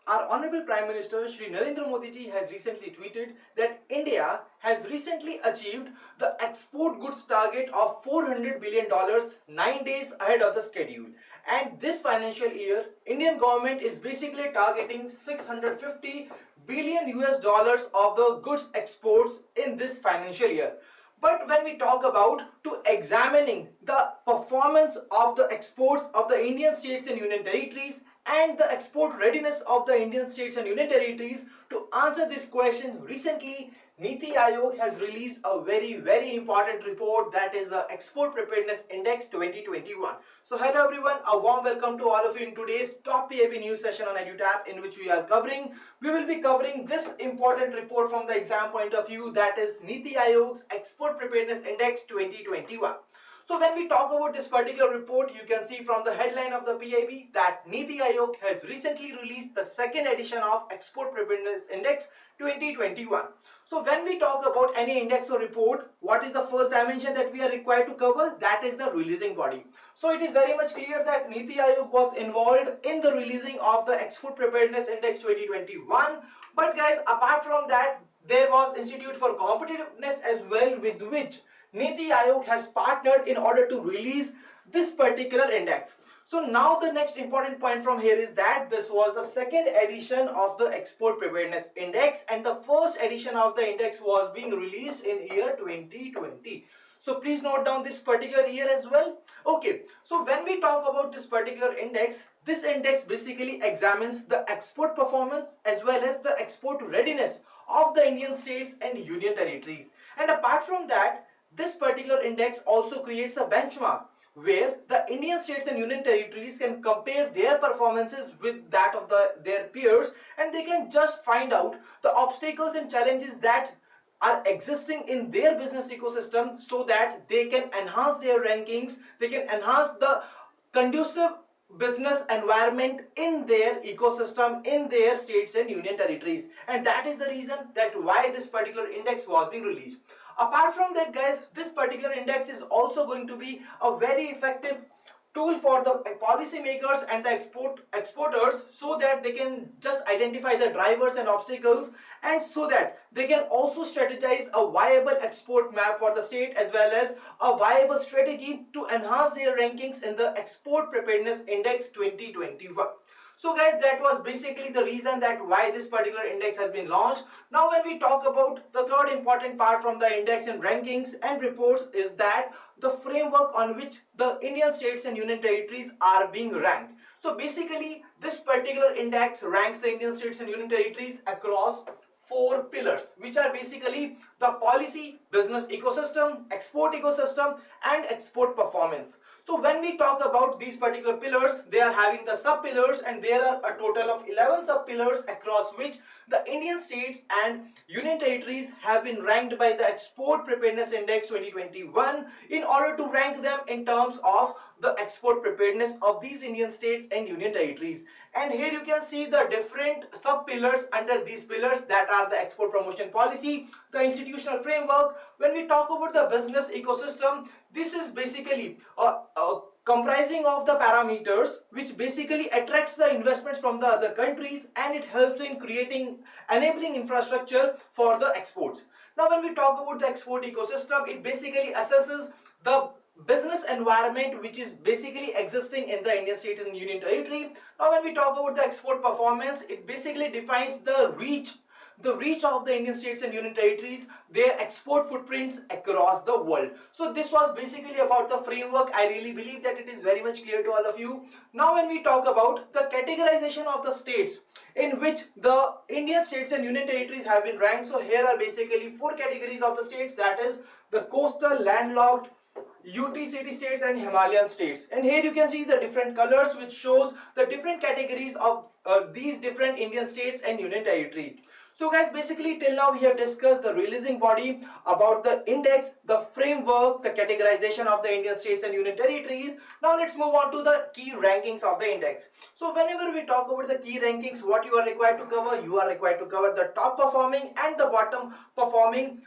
Our Honorable Prime Minister Shri Narendra Modi ji has recently tweeted that India has recently achieved the export goods target of $400 billion 9 days ahead of the schedule. And this financial year, Indian government is basically targeting 650 billion US dollars of the goods exports in this financial year. But when we talk about to examining the performance of the exports of the Indian states and union territories and the export readiness of the Indian states and union territories, to answer this question, recently NITI Aayog has released a very important report, that is the Export Preparedness Index 2021. So hello everyone, a warm welcome to all of you in today's top PIB news session on EduTap, in which we will be covering this important report from the exam point of view, that is NITI Aayog's Export Preparedness Index 2021. So when we talk about this particular report, you can see from the headline of the PIB that NITI Aayog has recently released the second edition of Export Preparedness Index 2021. So when we talk about any index or report, what is the first dimension that we are required to cover? That is the releasing body. So it is very much clear that NITI Aayog was involved in the releasing of the Export Preparedness Index 2021. But guys, apart from that, there was Institute for Competitiveness as well, with which NITI Aayog has partnered in order to release this particular index. So now the next important point from here is that this was the second edition of the Export Preparedness Index, and the first edition of the index was being released in year 2020. So please note down this particular year as well. Okay, so when we talk about this particular index, this index basically examines the export performance as well as the export readiness of the Indian states and union territories. And apart from that, this particular index also creates a benchmark where the Indian states and union territories can compare their performances with that of their peers, and they can just find out the obstacles and challenges that are existing in their business ecosystem, so that they can enhance their rankings, they can enhance the conducive business environment in their ecosystem, in their states and union territories. And that is the reason that why this particular index was being released. Apart from that, guys, this particular index is also going to be a very effective tool for the policymakers and the exporters, so that they can just identify the drivers and obstacles, and so that they can also strategize a viable export map for the state as well as a viable strategy to enhance their rankings in the Export Preparedness Index 2021. So guys, that was basically the reason that why this particular index has been launched. Now when we talk about the third important part from the index and rankings and reports, is that the framework on which the Indian states and union territories are being ranked. So basically this particular index ranks the Indian states and union territories across four pillars, which are basically the policy, business ecosystem, export ecosystem, and export performance. So when we talk about these particular pillars, they are having the sub pillars, and there are a total of 11 sub pillars across which the Indian states and union territories have been ranked by the Export Preparedness Index 2021 in order to rank them in terms of the export preparedness of these Indian states and union territories. And here you can see the different sub pillars under these pillars, that are the export promotion policy, the institutional framework. When we talk about the business ecosystem, this is basically comprising of the parameters which basically attracts the investments from the other countries, and it helps in creating enabling infrastructure for the exports. Now when we talk about the export ecosystem, it basically assesses the business environment which is basically existing in the Indian state and union territory. Now when we talk about the export performance, it basically defines the reach of the Indian states and union territories, their export footprints across the world. So this was basically about the framework. I really believe that it is very much clear to all of you. Now when we talk about the categorization of the states in which the Indian states and union territories have been ranked, so here are basically four categories of the states, that is the coastal, landlocked, UT city states and Himalayan states. And here you can see the different colors which shows the different categories of these different Indian states and union territories. So guys, basically till now we have discussed the releasing body, about the index, the framework, the categorization of the Indian states and union territories. Now let's move on to the key rankings of the index. So whenever we talk about the key rankings, what you are required to cover? You are required to cover the top performing and the bottom performing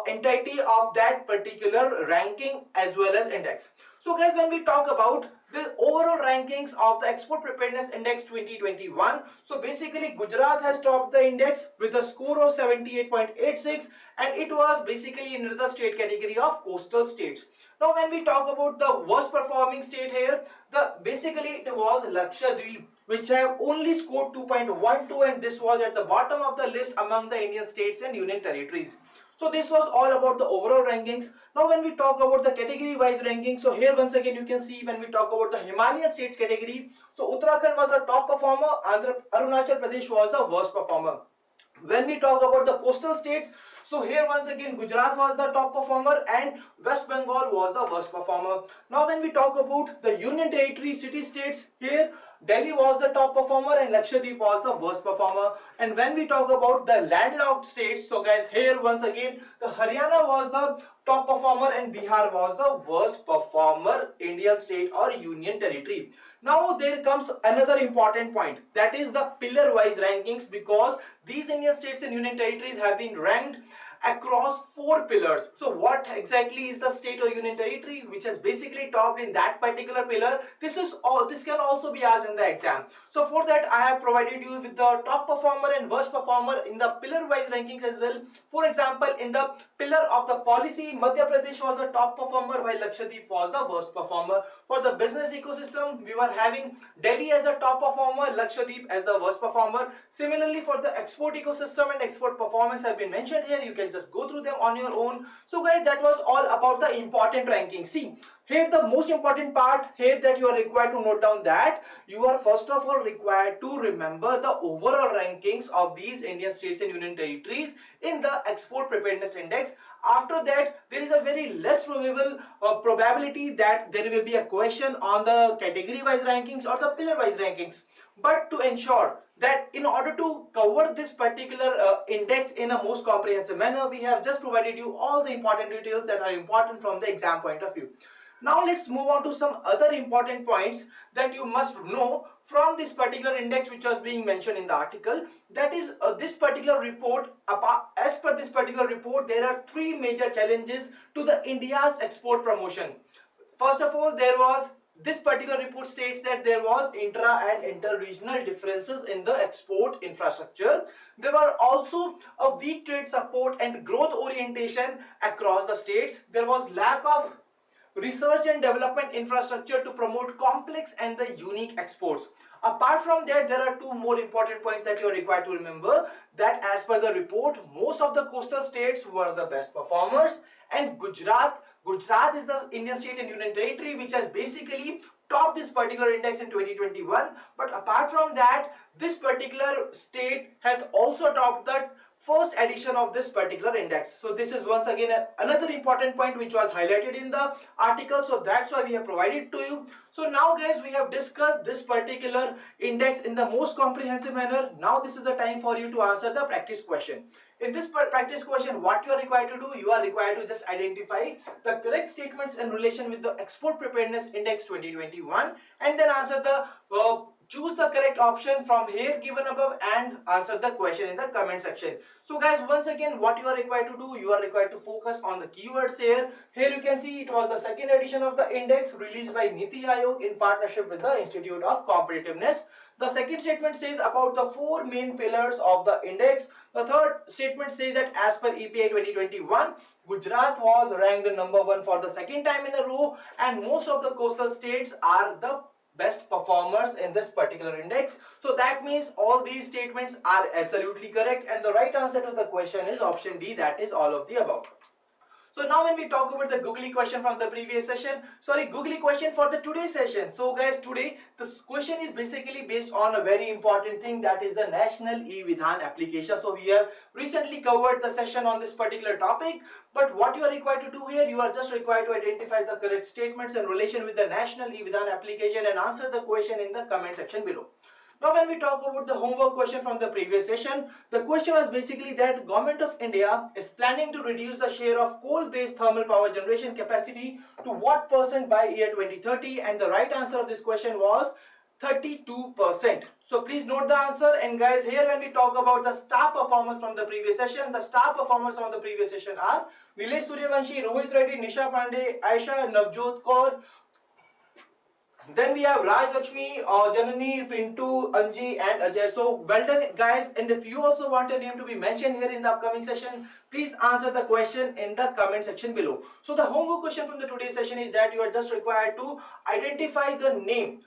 entity of that particular ranking as well as index. So guys, when we talk about the overall rankings of the Export Preparedness Index 2021. So basically Gujarat has topped the index with a score of 78.86, and it was basically in the state category of coastal states. Now when we talk about the worst performing state here, basically it was Lakshadweep, which have only scored 2.12, and this was at the bottom of the list among the Indian states and union territories. So this was all about the overall rankings. Now when we talk about the category wise ranking, so here once again you can see when we talk about the Himalayan states category, so Uttarakhand was the top performer, Arunachal Pradesh was the worst performer. When we talk about the coastal states, so here once again Gujarat was the top performer and West Bengal was the worst performer. Now when we talk about the union territory city states, here Delhi was the top performer and Lakshadweep was the worst performer. And when we talk about the landlocked states, so guys here once again the Haryana was the top performer and Bihar was the worst performer Indian state or union territory. Now there comes another important point, that is the pillar wise rankings, because these Indian states and union territories have been ranked across 4 pillars. So what exactly is the state or union territory which has basically topped in that particular pillar? This can also be asked in the exam. So for that I have provided you with the top performer and worst performer in the pillar wise rankings as well. For example, in the pillar of the policy, Madhya Pradesh was the top performer while Lakshadweep was the worst performer. For the business ecosystem, we were having Delhi as the top performer, Lakshadweep as the worst performer. Similarly, for the export ecosystem and export performance have been mentioned here. You can just go through them on your own. So guys, that was all about the important rankings. See, here the most important part here that you are required to note down, that you are first of all required to remember the overall rankings of these Indian states and union territories in the Export Preparedness Index. After that, there is a very less probable probability that there will be a question on the category wise rankings or the pillar wise rankings. But to ensure that in order to cover this particular index in a most comprehensive manner, we have just provided you all the important details that are important from the exam point of view. Now let's move on to some other important points that you must know from this particular index which was being mentioned in the article. That is this particular report, as per this particular report, there are 3 major challenges to the India's export promotion. First of all, this particular report states that there was intra and inter-regional differences in the export infrastructure. There were also a weak trade support and growth orientation across the states. There was lack of research and development infrastructure to promote complex and the unique exports. Apart from that, there are 2 more important points that you are required to remember, that as per the report, most of the coastal states were the best performers, and Gujarat is the Indian state and union territory which has basically topped this particular index in 2021. But apart from that, this particular state has also topped the first edition of this particular index. So this is once again another important point which was highlighted in the article, so that's why we have provided to you. So now guys, we have discussed this particular index in the most comprehensive manner. Now this is the time for you to answer the practice question. In this practice question, what you are required to do, you are required to just identify the correct statements in relation with the Export Preparedness Index 2021 and then answer the choose the correct option from here given above and answer the question in the comment section. So guys, once again, what you are required to do, you are required to focus on the keywords here. Here you can see it was the 2nd edition of the index released by NITI Aayog in partnership with the Institute of Competitiveness. The second statement says about the 4 main pillars of the index. The third statement says that as per EPI 2021, Gujarat was ranked number 1 for the 2nd time in a row, and most of the coastal states are the best performers in this particular index. So that means all these statements are absolutely correct, and the right answer to the question is option D, that is all of the above. So now when we talk about the googly question from the previous session, googly question for the today's session. So guys, today this question is basically based on a very important thing, that is the National E-Vidhan application. So we have recently covered the session on this particular topic, but what you are required to do here, you are just required to identify the correct statements in relation with the National E-Vidhan application and answer the question in the comment section below. Now when we talk about the homework question from the previous session, the question was basically that Government of India is planning to reduce the share of coal-based thermal power generation capacity to what % by year 2030, and the right answer of this question was 32%. So please note the answer. And guys, here when we talk about the star performers from the previous session, the star performers from the previous session are Nilesh Suryavanshi, Rohit Reddy, Nisha Pandey, Aisha, Navjot Kaur, Then we have Raj Lakshmi, Janani, Pintu, Anji and Ajay. So well done guys, and if you also want your name to be mentioned here in the upcoming session, please answer the question in the comment section below. So the homework question from the today's session is that you are just required to identify the name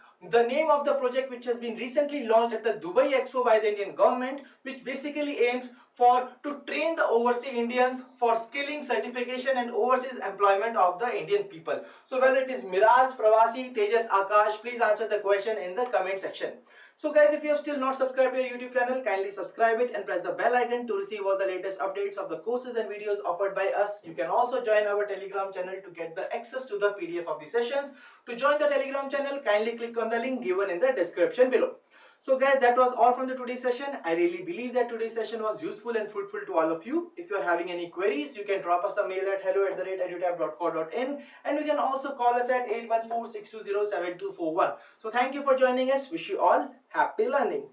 of the project which has been recently launched at the Dubai Expo by the Indian government, which basically aims to train the overseas Indians for skilling, certification and overseas employment of the Indian people. So whether it is Miraj, Pravasi, Tejas, Akash, please answer the question in the comment section. So guys, if you have still not subscribed to our YouTube channel, kindly subscribe it and press the bell icon to receive all the latest updates of the courses and videos offered by us. You can also join our Telegram channel to get the access to the PDF of the sessions. To join the Telegram channel, kindly click on the link given in the description below. So guys, that was all from the today's session. I really believe that today's session was useful and fruitful to all of you. If you are having any queries, you can drop us a mail at hello@edutap.co.in, and you can also call us at 814-620-7241. So thank you for joining us. Wish you all happy learning.